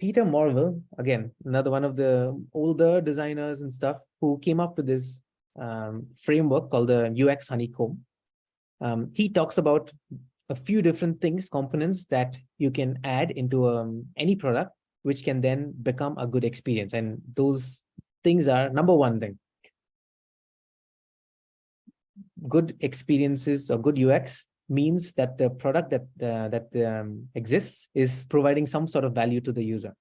Peter Morville, again, another one of the older designers and stuff, who came up with this framework called the UX Honeycomb. He talks about a few different things, components that you can add into any product, which can then become a good experience. And those things are, number one thing, good experiences or good UX means that the product that exists is providing some sort of value to the user.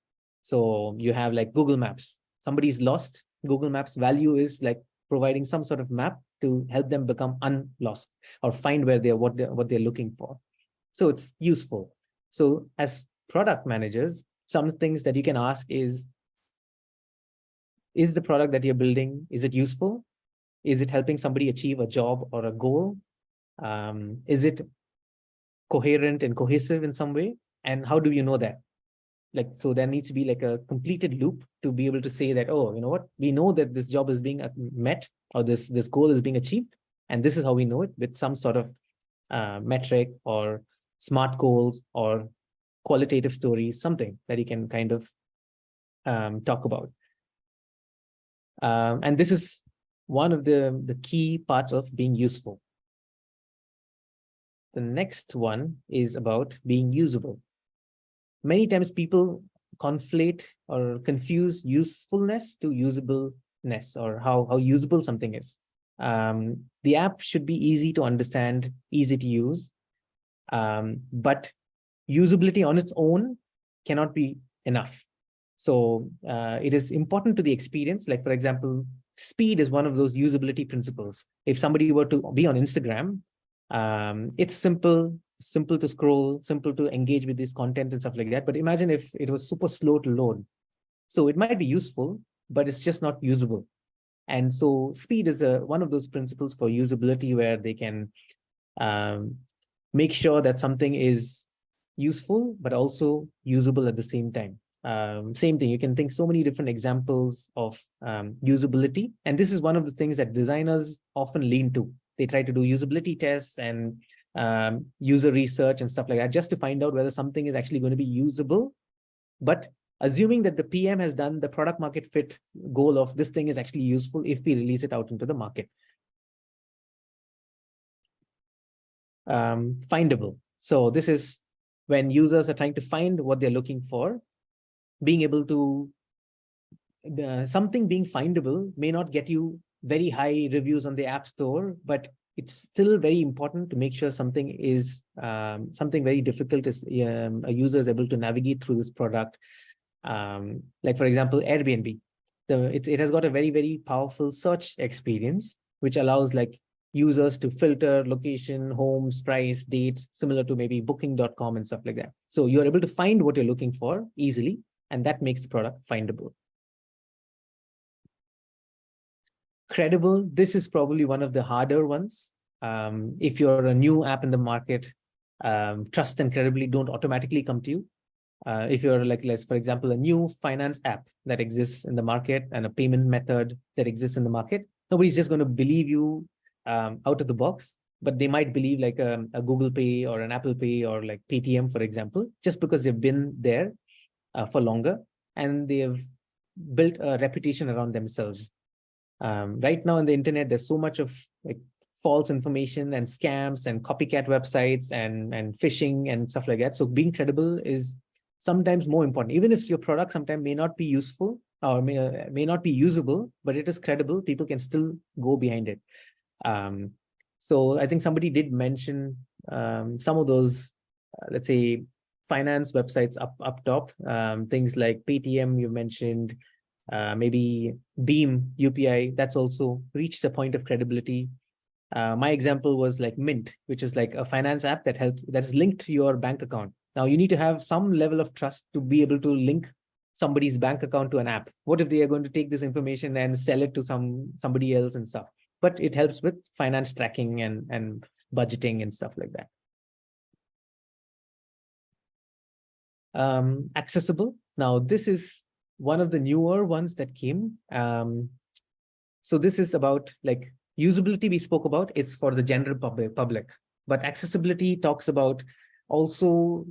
So you have like Google Maps. Somebody's lost. Google Maps value is like providing some sort of map to help them become unlost or find where they're what they're looking for. So it's useful. So as product managers, some things that you can ask is the product that you're building, is it useful? Is it helping somebody achieve a job or a goal? Is it coherent and cohesive in some way? And how do you know that? Like, so there needs to be like a completed loop to be able to say that, oh, you know what, we know that this job is being met, or this goal is being achieved. And this is how we know it, with some sort of metric or smart goals or qualitative stories, something that you can kind of talk about. And this is one of the key parts of being useful. The next one is about being usable. Many times people conflate or confuse usefulness to usableness, or how usable something is. The app should be easy to understand, easy to use, but usability on its own cannot be enough. So it is important to the experience. Like, for example, speed is one of those usability principles. If somebody were to be on Instagram, it's simple to scroll, simple to engage with this content and stuff like that. But imagine if it was super slow to load. So it might be useful, but it's just not usable. And so speed is one of those principles for usability, where they can make sure that something is useful, but also usable at the same time. Same thing, you can think so many different examples of usability. And this is one of the things that designers often lean to. They try to do usability tests and user research and stuff like that, just to find out whether something is actually going to be usable. But assuming that the PM has done the product market fit goal of this thing is actually useful if we release it out into the market. Findable. So this is when users are trying to find what they're looking for. Being able to, something being findable may not get you very high reviews on the App Store, but it's still very important to make sure something is something very difficult is a user is able to navigate through this product. Like, for example, Airbnb. It has got a very, very powerful search experience, which allows like users to filter location, homes, price, dates, similar to maybe booking.com and stuff like that. So you're able to find what you're looking for easily, and that makes the product findable. Credible, this is probably one of the harder ones. If you're a new app in the market, trust and credibility don't automatically come to you. If you're like, let's, for example, a new finance app that exists in the market and a payment method that exists in the market, nobody's just going to believe you out of the box, but they might believe like a Google Pay or an Apple Pay or like Paytm, for example, just because they've been there for longer and they have built a reputation around themselves. Right now on the internet, there's so much of like false information and scams and copycat websites and phishing and stuff like that. So being credible is sometimes more important, even if your product sometimes may not be useful or may not be usable, but it is credible. People can still go behind it. So I think somebody did mention some of those, let's say, finance websites up top, things like Paytm you mentioned, maybe Beam UPI, that's also reached a point of credibility. My example was like Mint, which is like a finance app that's linked to your bank account. Now you need to have some level of trust to be able to link somebody's bank account to an app. What if they are going to take this information and sell it to somebody else and stuff? But it helps with finance tracking and budgeting and stuff like that. Accessible. Now this is one of the newer ones that came. So this is about like usability we spoke about. It's for the general public, but accessibility talks about Also,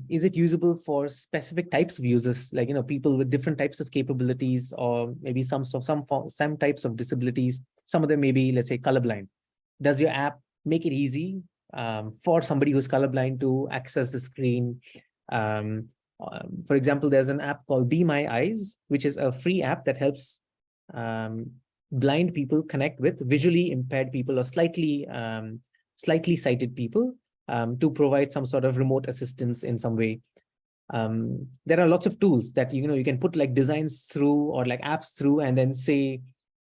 is it usable for specific types of users, like, people with different types of capabilities, or maybe some types of disabilities? Some of them may be, let's say, colorblind. Does your app make it easy for somebody who's colorblind to access the screen? For example, there's an app called Be My Eyes, which is a free app that helps blind people connect with visually impaired people or slightly sighted people, to provide some sort of remote assistance in some way. There are lots of tools that you can put like designs through, or like apps through, and then say,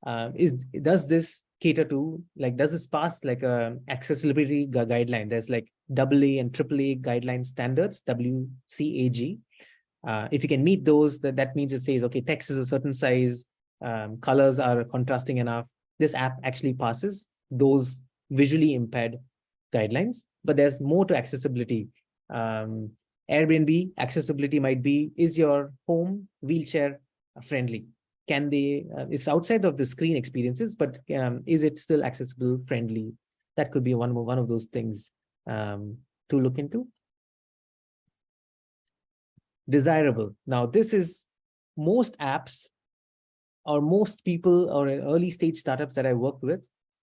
does this cater to, like, does this pass like a accessibility guideline? There's like AA and AAA guideline standards, WCAG. If you can meet those, that means it says, okay, text is a certain size, colors are contrasting enough. This app actually passes those visually impaired guidelines. But there's more to accessibility. Airbnb accessibility might be, is your home wheelchair friendly? Can they, it's outside of the screen experiences, but is it still accessible friendly? That could be one of those things to look into. Desirable. Now, this is most apps or most people or early stage startups that I work with,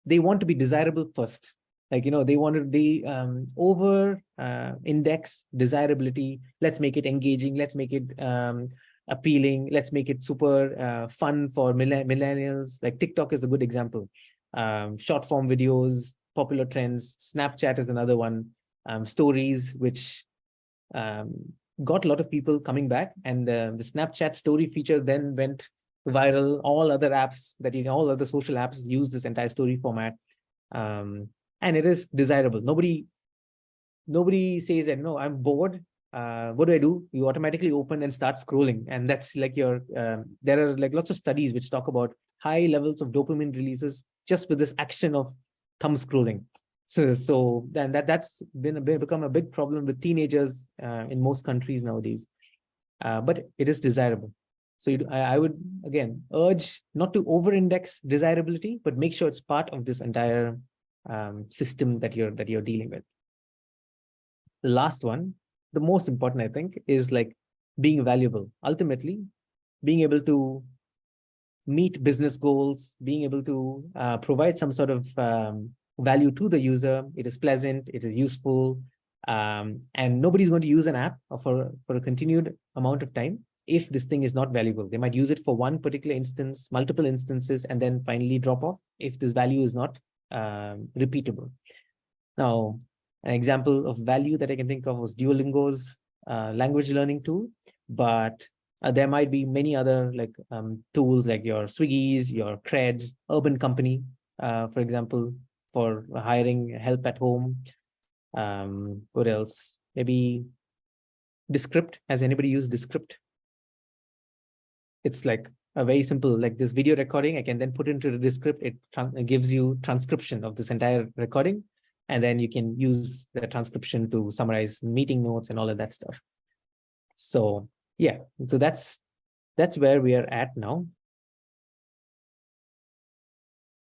they want to be desirable first. Like, they want to be over index desirability. Let's make it engaging. Let's make it appealing. Let's make it super fun for millennials. Like TikTok is a good example. Short form videos, popular trends. Snapchat is another one. Stories, which got a lot of people coming back. And the Snapchat story feature then went viral. All other apps all other social apps use this entire story format. And it is desirable. Nobody says that, no, I'm bored. What do? You automatically open and start scrolling. And that's like there are like lots of studies which talk about high levels of dopamine releases just with this action of thumb scrolling. So then that's become a big problem with teenagers in most countries nowadays. But it is desirable. So I would, again, urge not to over-index desirability, but make sure it's part of this entire system that you're dealing with. The last one, the most important, I think, is like being valuable. Ultimately, being able to meet business goals, being able to provide some sort of value to the user. It is pleasant, it is useful, and nobody's going to use an app for a continued amount of time if this thing is not valuable. They might use it for one particular instance, multiple instances, and then finally drop off if this value is not repeatable. Now, an example of value that I can think of was Duolingo's language learning tool, but there might be many other like tools like your Swiggy's, your Creds, Urban Company, for example, for hiring help at home. What else? Maybe Descript. Has anybody used Descript? It's like a very simple, like this video recording, I can then put into the Descript. It gives you transcription of this entire recording. And then you can use the transcription to summarize meeting notes and all of that stuff. So yeah, so that's where we are at now.